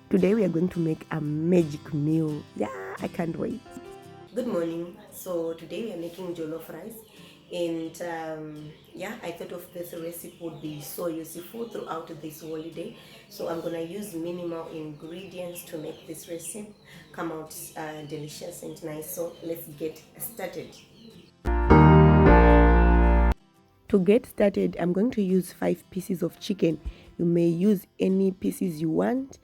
Today we are going to make a magic meal. Yeah, I can't wait. Good morning. So today we are making jollof rice, and yeah, I thought of this recipe would be so useful throughout this holiday. So I'm gonna use minimal ingredients to make this recipe come out delicious and nice. So let's get started. To get started, I'm going to use 5 pieces of chicken. You may use any pieces you want.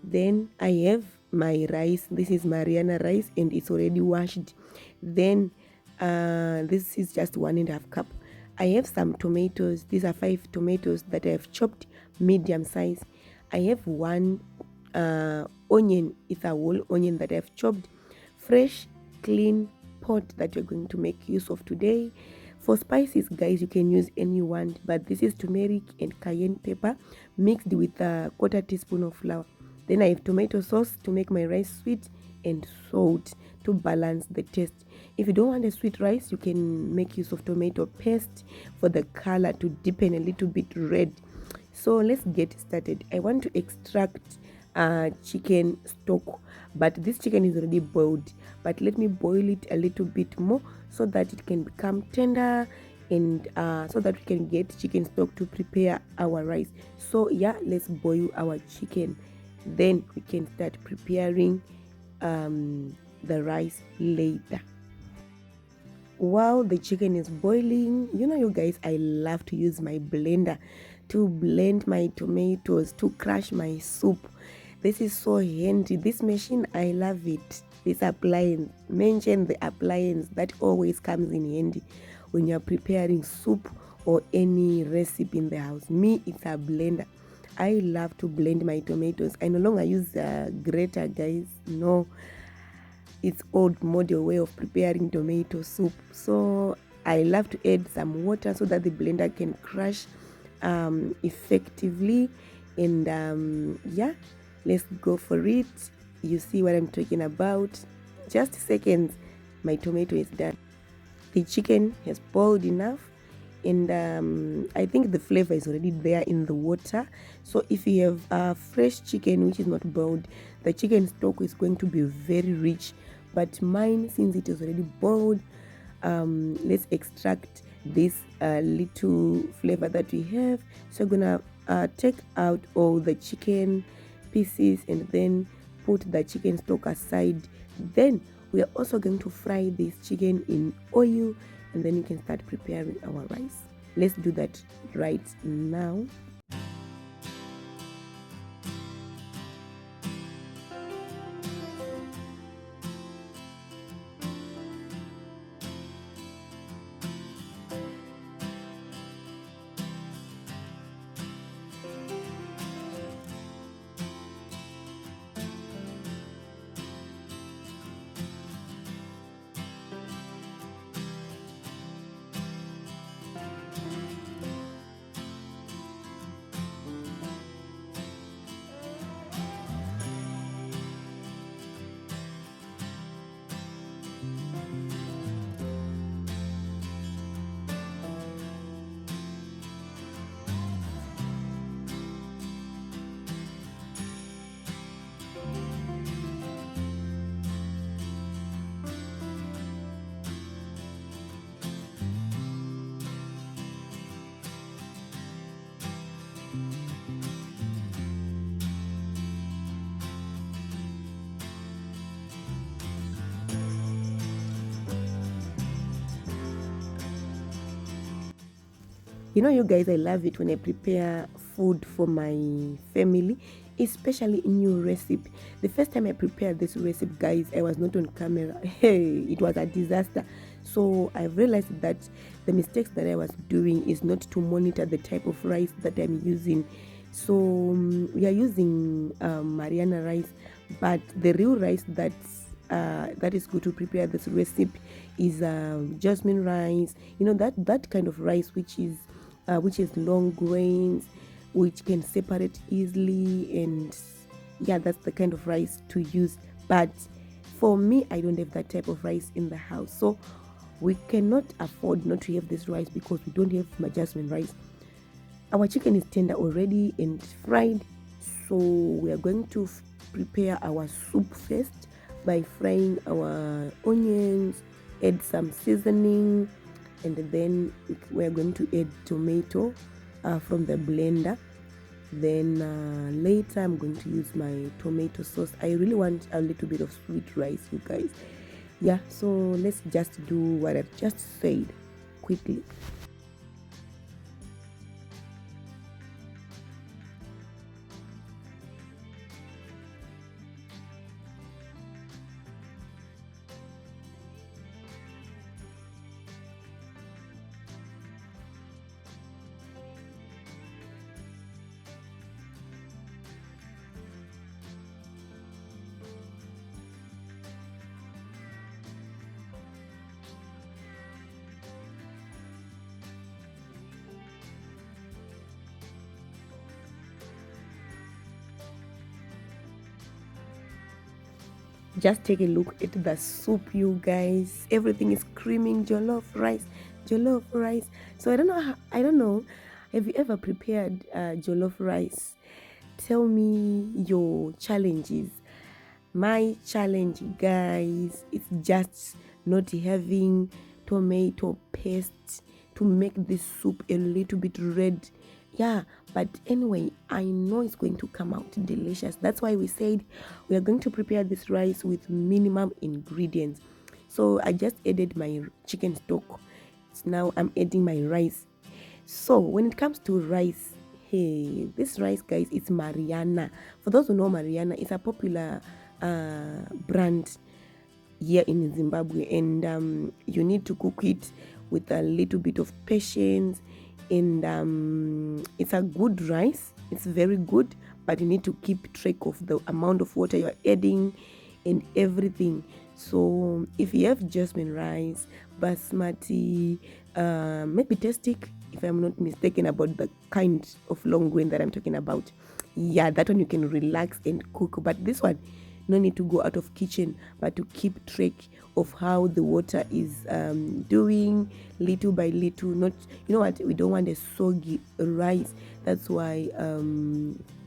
Then I have my rice. This is Mariana rice and it's already washed. Then this is just 1.5 cup. I have some tomatoes. These are 5 tomatoes that I have chopped medium size. I have one onion. It's a whole onion that I have chopped. Fresh, clean pot that we're going to make use of today. For spices, guys, you can use any you want, but this is turmeric and cayenne pepper mixed with a 1/4 teaspoon of flour. Then I have tomato sauce to make my rice sweet and salt to balance the taste. If you don't want a sweet rice, you can make use of tomato paste for the color to deepen a little bit red. So let's get started. I want to extract chicken stock, but this chicken is already boiled, but let me boil it a little bit more so that it can become tender and so that we can get chicken stock to prepare our rice. So yeah, let's boil our chicken, then we can start preparing the rice later. While the chicken is boiling, you guys, I love to use my blender to blend my tomatoes, to crush my soup. This is so handy. This machine, I love it. This appliance, mention the appliance that always comes in handy when you're preparing soup or any recipe in the house. Me, it's a blender. I love to blend my tomatoes. I no longer use a grater, guys. No, it's old model way of preparing tomato soup. So I love to add some water so that the blender can crush effectively. And yeah, let's go for it. You see what I'm talking about. Just seconds, my tomato is done. The chicken has boiled enough, and I think the flavor is already there in the water. So if you have fresh chicken which is not boiled, the chicken stock is going to be very rich, but mine, since it is already boiled, let's extract this little flavor that we have. So I'm gonna take out all the chicken pieces and then put the chicken stock aside. Then we are also going to fry this chicken in oil, and then you can start preparing our rice. Let's do that right now. You guys, I love it when I prepare food for my family, especially a new recipe. The first time I prepared this recipe, guys, I was not on camera. Hey, it was a disaster. So I realized that the mistakes that I was doing is not to monitor the type of rice that I'm using. So we are using Mariana rice, but the real rice that is good to prepare this recipe is jasmine rice. That kind of rice which is long grains, which can separate easily, and yeah, that's the kind of rice to use. But for me, I don't have that type of rice in the house, so we cannot afford not to have this rice because we don't have my jasmine rice. Our chicken is tender already and fried, So we are going to prepare our soup first by frying our onions, add some seasoning, and then we are going to add tomato from the blender. Then later I'm going to use my tomato sauce. I really want a little bit of sweet rice, you guys. Yeah, so let's just do what I've just said quickly. Just take a look at the soup, you guys. Everything is screaming jollof rice, jollof rice. So I don't know. Have you ever prepared jollof rice? Tell me your challenges. My challenge, guys, is just not having tomato paste to make this soup a little bit red. Yeah, but anyway, I know it's going to come out delicious. That's why we said we are going to prepare this rice with minimum ingredients. So I just added my chicken stock. So now I'm adding my rice. So when it comes to rice, hey, this rice, guys, it's Mariana. For those who know Mariana, it's a popular brand here in Zimbabwe, and you need to cook it with a little bit of patience. And it's a good rice. It's very good, but you need to keep track of the amount of water you're adding and everything. So if you have jasmine rice, basmati, maybe testic, if I'm not mistaken about the kind of long grain that I'm talking about, yeah, that one you can relax and cook. But this one, no need to go out of kitchen, but to keep track of how the water is doing little by little. Not, you know what, we don't want a soggy rice. That's why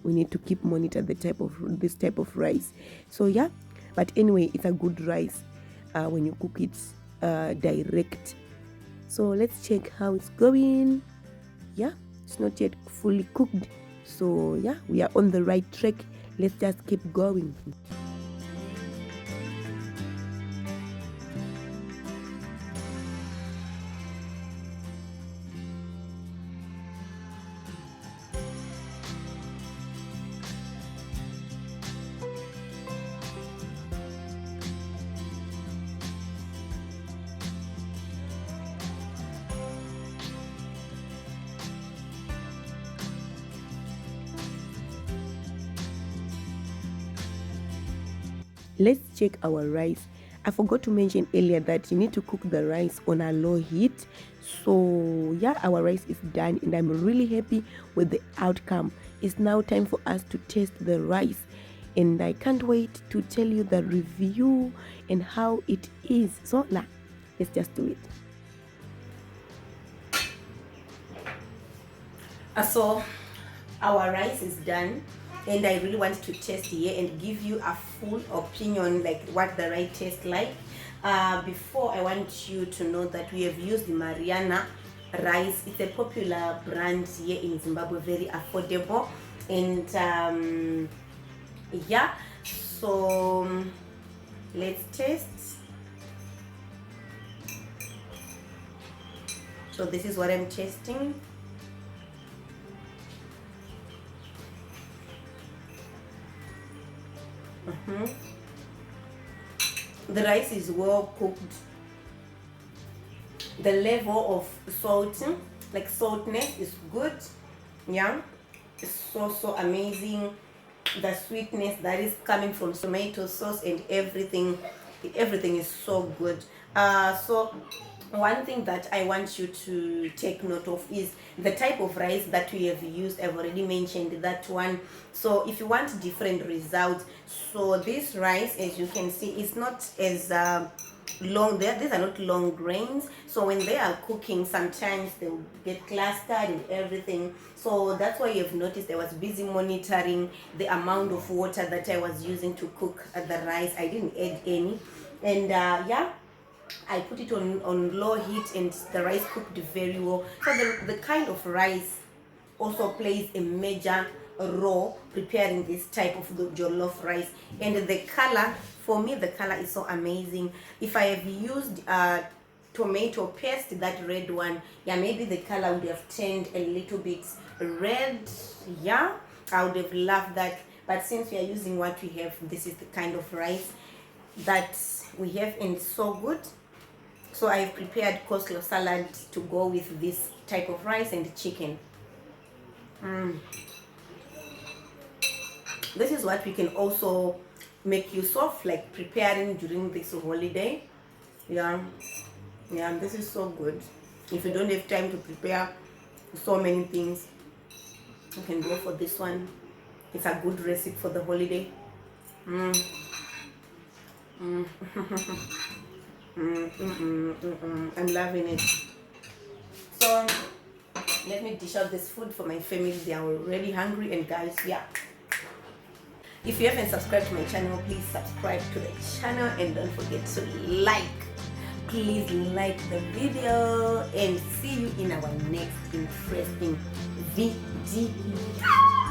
we need to keep monitor this type of rice. So yeah, but anyway, it's a good rice when you cook it direct. So let's check how it's going. Yeah, it's not yet fully cooked. So yeah, we are on the right track. Let's just keep going. Let's check our rice. I forgot to mention earlier that you need to cook the rice on a low heat. So yeah, our rice is done and I'm really happy with the outcome. It's now time for us to taste the rice, and I can't wait to tell you the review and how it is. So let's just do it. So our rice is done, and I really want to taste here and give you a full opinion like what the rice tastes like. Before, I want you to know that we have used the Mariana rice. It's a popular brand here in Zimbabwe, very affordable, and yeah, so let's taste. So this is what I'm tasting. The rice is well cooked. The level of salt, like saltness, is good. Yeah, it's so amazing. The sweetness that is coming from tomato sauce and everything is so good. So one thing that I want you to take note of is the type of rice that we have used. I've already mentioned that one. So if you want different results, so this rice, as you can see, is not as long there. These are not long grains, so when they are cooking sometimes they'll get clustered and everything. So that's why you've noticed I was busy monitoring the amount of water that I was using to cook the rice. I didn't add any, and yeah, I put it on low heat and the rice cooked very well. So the kind of rice also plays a major role preparing this type of the jollof rice. And the color, for me the color is so amazing. If I have used tomato paste, that red one, yeah, maybe the color would have turned a little bit red. Yeah, I would have loved that, but since we are using what we have, this is the kind of rice that we have, and it's so good. So I've prepared coleslaw salad to go with this type of rice and chicken. This is what we can also make use of, like preparing during this holiday. Yeah, this is so good. If you don't have time to prepare so many things, you can go for this one. It's a good recipe for the holiday. I'm loving it. So let me dish out this food for my family. They are already hungry. And guys, yeah, if you haven't subscribed to my channel, please subscribe to the channel and don't forget to like. Please like the video and see you in our next interesting video.